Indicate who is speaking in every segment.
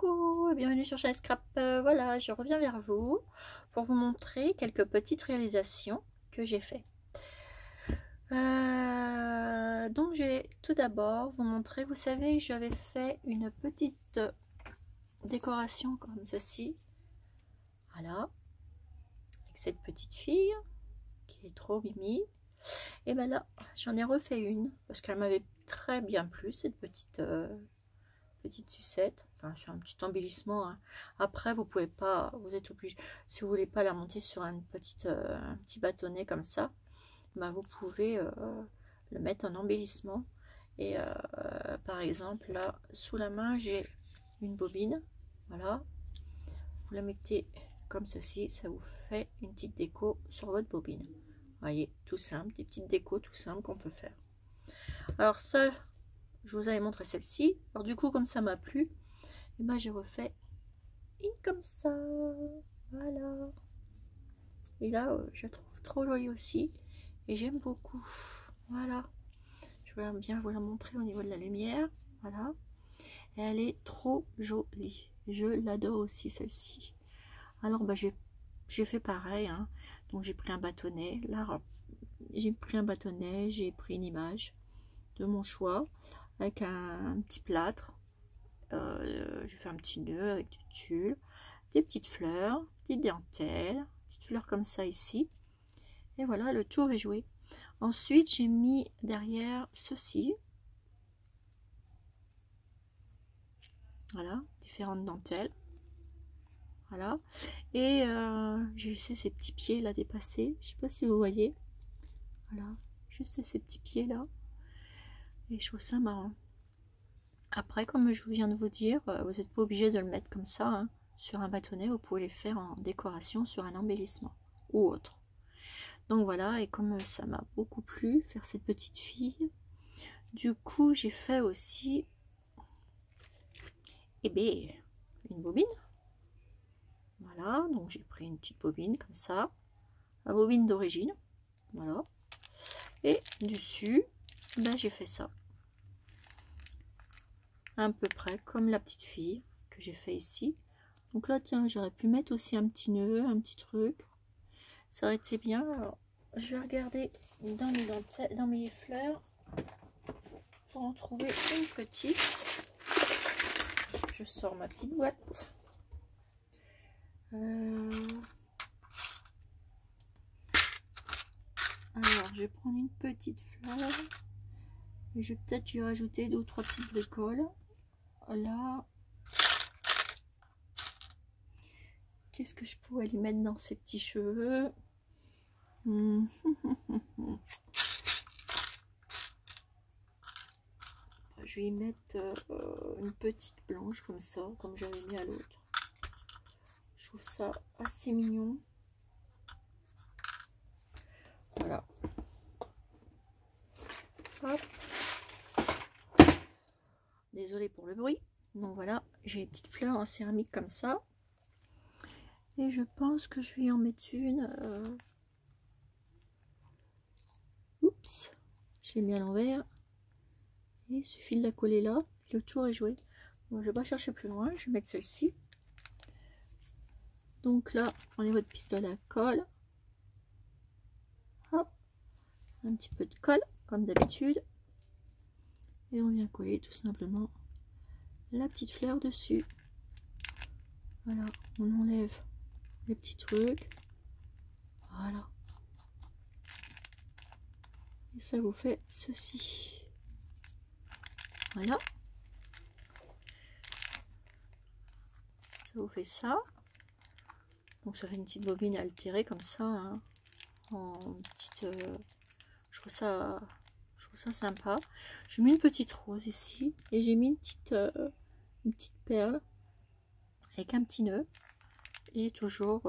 Speaker 1: Coucou et bienvenue sur Chalet Scrap. Voilà, je reviens vers vous pour vous montrer quelques petites réalisations que j'ai fait. Donc je vais tout d'abord vous montrer, vous savez, j'avais fait une petite décoration comme ceci. Voilà, avec cette petite fille qui est trop mimi. Et ben là, j'en ai refait une parce qu'elle m'avait très bien plu, cette petite sucette, enfin sur un petit embellissement, hein. Après vous pouvez pas, vous êtes obligé, si vous voulez pas la monter sur un petit bâtonnet comme ça, ben vous pouvez le mettre en embellissement. Et par exemple là sous la main j'ai une bobine, voilà, vous la mettez comme ceci, ça vous fait une petite déco sur votre bobine. Vous voyez, tout simple, des petites décos tout simples qu'on peut faire. Alors ça, je vous avais montré celle-ci. Alors du coup, comme ça m'a plu, et ben j'ai refait une comme ça. Voilà. Et là, je la trouve trop jolie aussi. Et j'aime beaucoup. Voilà. Je vais bien vous la montrer au niveau de la lumière. Voilà. Et elle est trop jolie. Je l'adore aussi celle-ci. Alors bah, j'ai fait pareil, hein. Donc j'ai pris un bâtonnet. Là, j'ai pris un bâtonnet, j'ai pris une image de mon choix avec un petit plâtre. J'ai fait un petit nœud avec du tulle, des petites fleurs, petites dentelles, petites fleurs comme ça ici. Et voilà, le tour est joué. Ensuite, j'ai mis derrière ceci. Voilà, différentes dentelles. Voilà. Et j'ai laissé ces petits pieds là dépasser. Je sais pas si vous voyez. Voilà, juste ces petits pieds là. Et je trouve ça marrant. Après, comme je viens de vous dire, vous n'êtes pas obligé de le mettre comme ça, hein, sur un bâtonnet. Vous pouvez les faire en décoration sur un embellissement ou autre. Donc voilà, et comme ça m'a beaucoup plu, faire cette petite fille, du coup j'ai fait aussi une bobine. Voilà, donc j'ai pris une petite bobine comme ça, la bobine d'origine, voilà. Et dessus, ben, j'ai fait ça. À peu près comme la petite fille que j'ai fait ici. Donc là, tiens, j'aurais pu mettre aussi un petit nœud, un petit truc. Ça aurait été bien. Alors, je vais regarder dans mes fleurs pour en trouver une petite. Je sors ma petite boîte. Alors, je vais prendre une petite fleur. Et je vais peut-être lui rajouter 2 ou 3 petites bricoles. Là. Qu'est-ce que je pourrais lui mettre dans ses petits cheveux? Je vais y mettre une petite blanche comme ça, comme j'avais mis à l'autre. Je trouve ça assez mignon. Voilà. Hop. Désolée pour le bruit. Donc voilà, j'ai des petites fleurs en céramique comme ça. Et je pense que je vais en mettre une. Oups, je l'ai mis à l'envers. Et il suffit de la coller là. Le tour est joué. Bon, je vais pas chercher plus loin. Je vais mettre celle-ci. Donc là, prenez votre pistolet à colle. Hop, un petit peu de colle, comme d'habitude. Et on vient coller tout simplement la petite fleur dessus. Voilà, on enlève les petits trucs. Voilà. Et ça vous fait ceci. Voilà. Ça vous fait ça. Donc ça fait une petite bobine altérée comme ça, hein, en petite. Je trouve ça sympa. J'ai mis une petite rose ici et j'ai mis une petite perle avec un petit nœud et toujours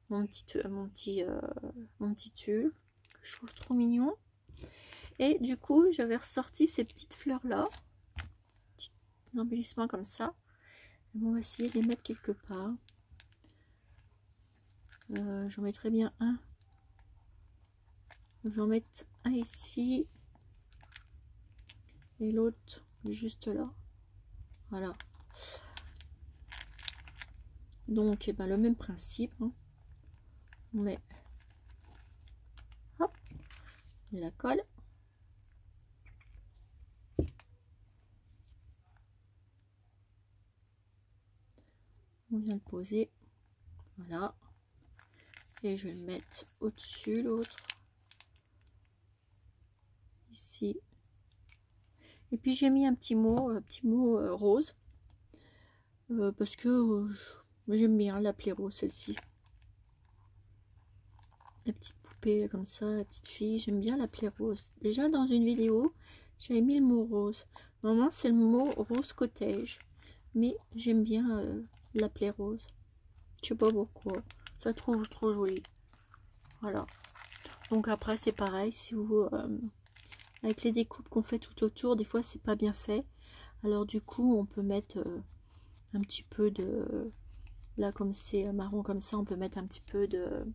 Speaker 1: mon petit tulle que je trouve trop mignon. Et du coup j'avais ressorti ces petites fleurs là, petits embellissements comme ça. Et on va essayer de les mettre quelque part. J'en mettrai bien un. Je vais en mettre un ici et l'autre juste là. Voilà. Donc, eh ben, le même principe, hein. On met, hop, de la colle. On vient le poser, voilà. Et je vais le mettre au-dessus, l'autre, ici. Et puis j'ai mis un petit mot rose, parce que j'aime bien l'appeler rose, celle-ci. La petite poupée comme ça, la petite fille, j'aime bien l'appeler rose. Déjà dans une vidéo, j'avais mis le mot rose. Normalement c'est le mot rose cottage, mais j'aime bien l'appeler rose. Je sais pas pourquoi, je la trouve trop jolie. Voilà. Donc après c'est pareil, si vous avec les découpes qu'on fait tout autour, des fois c'est pas bien fait. Alors du coup on peut mettre un petit peu de, là comme c'est marron comme ça, on peut mettre un petit peu de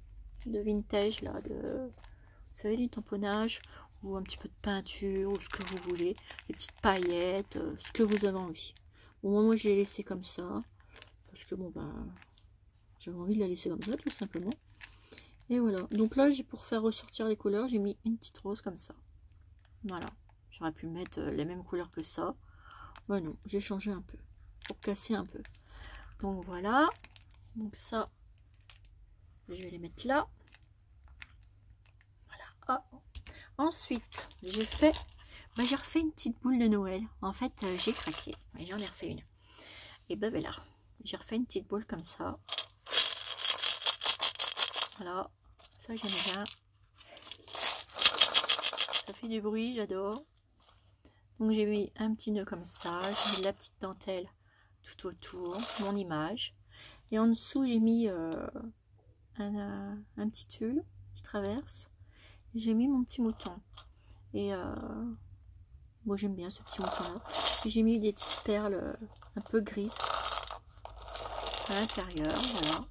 Speaker 1: vintage là, vous savez, du tamponnage, ou un petit peu de peinture, ou ce que vous voulez, des petites paillettes, ce que vous avez envie. Bon, moi je l'ai laissé comme ça, parce que bon bah j'avais envie de la laisser comme ça tout simplement. Et voilà, donc là pour faire ressortir les couleurs, j'ai mis une petite rose comme ça. Voilà, j'aurais pu mettre les mêmes couleurs que ça. Mais non, j'ai changé un peu, pour casser un peu. Donc voilà, donc ça, je vais les mettre là. Voilà. Ah. Ensuite, j'ai refait une petite boule de Noël. En fait, j'ai craqué, mais j'en ai refait une. Et ben voilà, j'ai refait une petite boule comme ça. Voilà, ça j'aime bien. Ça fait du bruit, j'adore. Donc j'ai mis un petit nœud comme ça, j'ai mis de la petite dentelle tout autour, mon image. Et en dessous, j'ai mis un petit tulle qui traverse. J'ai mis mon petit mouton. Et moi j'aime bien ce petit mouton là. J'ai mis des petites perles un peu grises à l'intérieur, voilà.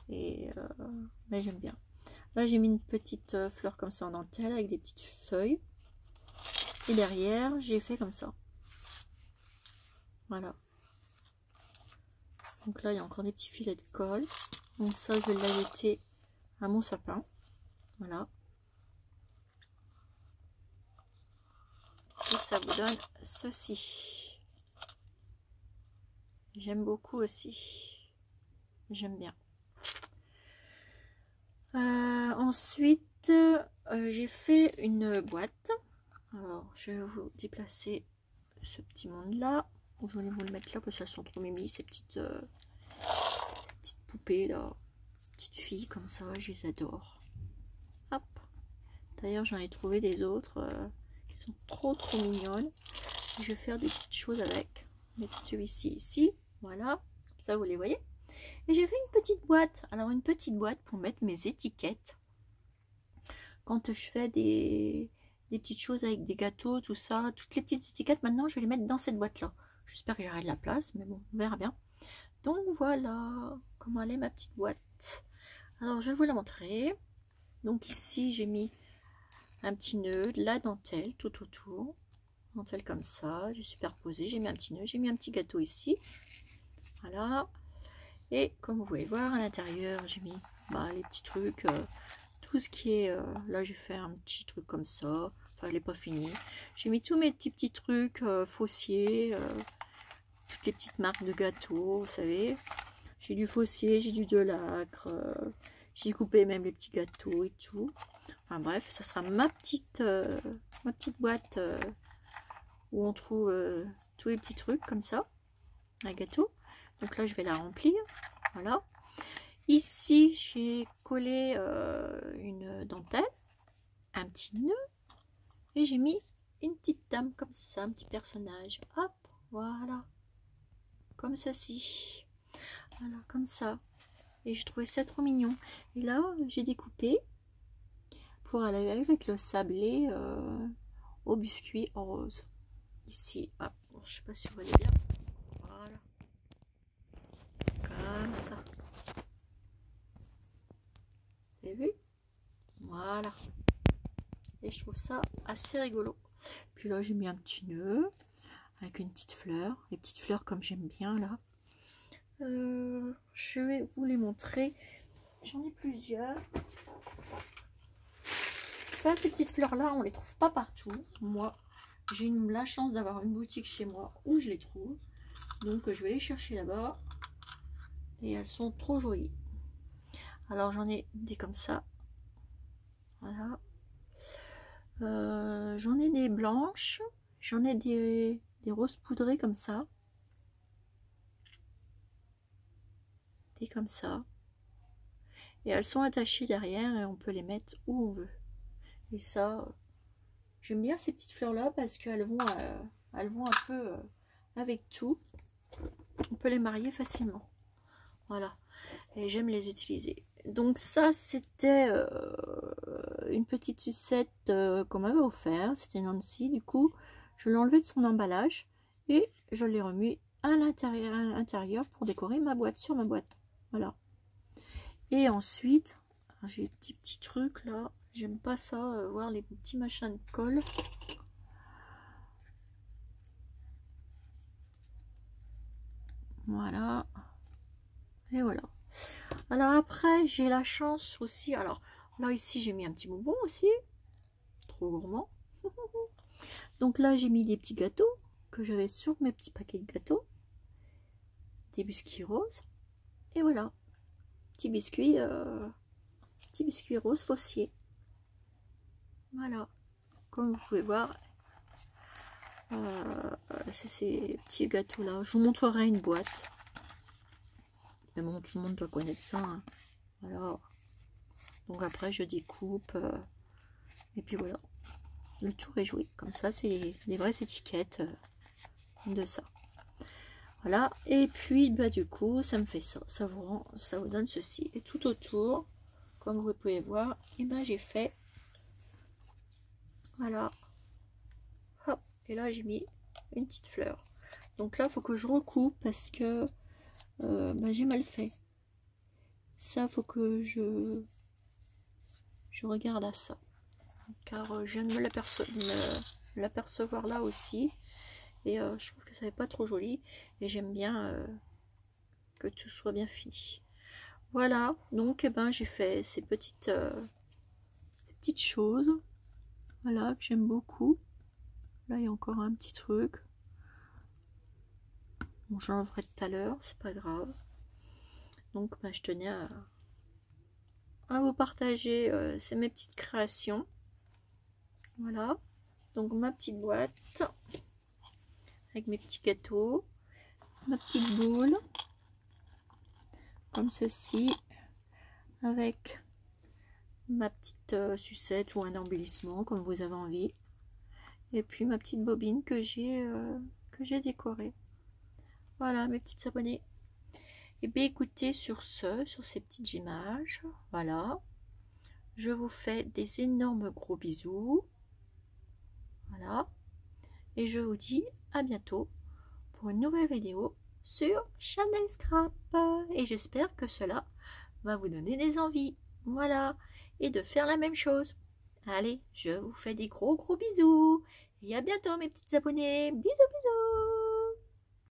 Speaker 1: Et ben, j'aime bien. Là j'ai mis une petite fleur comme ça en dentelle avec des petites feuilles. Et derrière j'ai fait comme ça. Voilà. Donc là il y a encore des petits filets de colle. Donc ça je vais l'ajouter à mon sapin. Voilà. Et ça vous donne ceci. J'aime beaucoup aussi. J'aime bien. Ensuite, j'ai fait une boîte. Alors, je vais vous déplacer ce petit monde-là. Je vais vous le mettre là parce qu'elles sont trop mimi, ces petites poupées là. Petites filles comme ça, je les adore. Hop. D'ailleurs, j'en ai trouvé des autres qui sont trop mignonnes. Je vais faire des petites choses avec. Mettre celui-ci ici. Voilà. Comme ça, vous les voyez. Et j'ai fait une petite boîte. Alors, une petite boîte pour mettre mes étiquettes. Quand je fais des petites choses avec des gâteaux, tout ça, toutes les petites étiquettes, maintenant, je vais les mettre dans cette boîte-là. J'espère que j'aurai de la place, mais bon, on verra bien. Donc, voilà comment elle est ma petite boîte. Alors, je vais vous la montrer. Donc, ici, j'ai mis un petit nœud, de la dentelle tout autour. Dentelle comme ça, j'ai superposé. J'ai mis un petit nœud, j'ai mis un petit gâteau ici. Voilà. Et comme vous pouvez voir, à l'intérieur, j'ai mis les petits trucs... tout ce qui est là j'ai fait un petit truc comme ça, enfin elle n'est pas finie, j'ai mis tous mes petits trucs Fossier, toutes les petites marques de gâteaux, vous savez, j'ai du Fossier, j'ai du Delacre, j'ai coupé même les petits gâteaux et tout. Enfin bref, ça sera ma petite boîte où on trouve tous les petits trucs comme ça, un gâteau. Donc là je vais la remplir, voilà. Ici, j'ai collé une dentelle, un petit nœud, et j'ai mis une petite dame comme ça, un petit personnage. Hop, voilà, comme ceci. Voilà, comme ça. Et je trouvais ça trop mignon. Et là, j'ai découpé pour aller avec le sablé au biscuit en rose. Ici, hop, je sais pas si vous voyez bien. Voilà, comme ça. Vous avez vu? Voilà. Et je trouve ça assez rigolo. Puis là, j'ai mis un petit nœud avec une petite fleur. Les petites fleurs comme j'aime bien là. Je vais vous les montrer. J'en ai plusieurs. Ça, ces petites fleurs-là, on les trouve pas partout. Moi, j'ai la chance d'avoir une boutique chez moi où je les trouve. Donc, je vais les chercher là-bas. Et elles sont trop jolies. Alors, j'en ai des comme ça. Voilà. J'en ai des blanches. J'en ai des roses poudrées comme ça. Des comme ça. Et elles sont attachées derrière et on peut les mettre où on veut. Et ça, j'aime bien ces petites fleurs là parce qu'elles vont un peu avec tout. On peut les marier facilement. Voilà. Et j'aime les utiliser. Donc ça, c'était une petite sucette qu'on m'avait offert. C'était Nancy. Du coup, je l'ai enlevé de son emballage et je l'ai remis à l'intérieur pour décorer ma boîte, sur ma boîte. Voilà. Et ensuite, j'ai des petits trucs là. J'aime pas ça, voir les petits machins de colle. Voilà. Et voilà. Alors après, j'ai la chance aussi. Alors là, ici, j'ai mis un petit bonbon aussi. Trop gourmand. Donc là, j'ai mis des petits gâteaux que j'avais sur mes petits paquets de gâteaux. Des biscuits roses. Et voilà. Petit biscuit rose Fossier. Voilà. Comme vous pouvez voir, c'est ces petits gâteaux là. Je vous montrerai une boîte. Mais bon, tout le monde doit connaître ça. Hein. Alors, donc après, je découpe. Et puis voilà. Le tour est joué. Comme ça, c'est des vraies étiquettes de ça. Voilà. Et puis, bah, du coup, ça me fait ça. Ça vous donne ceci. Et tout autour, comme vous pouvez voir, et ben j'ai fait. Voilà. Hop. Et là, j'ai mis une petite fleur. Donc là, il faut que je recoupe parce que bah, j'ai mal fait. Ça, faut que je regarde à ça. Car je viens de me l'apercevoir là aussi. Et je trouve que ça n'est pas trop joli. Et j'aime bien que tout soit bien fini. Voilà. Donc, eh ben, j'ai fait ces petites choses. Voilà, que j'aime beaucoup. Là, il y a encore un petit truc. Bon, j'en ferai tout à l'heure. C'est pas grave. Donc, bah, je tenais à vous partager c'est mes petites créations. Voilà. Donc, ma petite boîte. Avec mes petits gâteaux, ma petite boule, comme ceci, avec ma petite sucette ou un embellissement, comme vous avez envie, et puis ma petite bobine que j'ai décorée. Voilà mes petites abonnées. Et bien écoutez, sur ces petites images, voilà, je vous fais des énormes gros bisous. Voilà. Et je vous dis à bientôt pour une nouvelle vidéo sur Chanel Scrap. Et j'espère que cela va vous donner des envies. Voilà. Et de faire la même chose. Allez, je vous fais des gros bisous. Et à bientôt mes petites abonnées. Bisous bisous.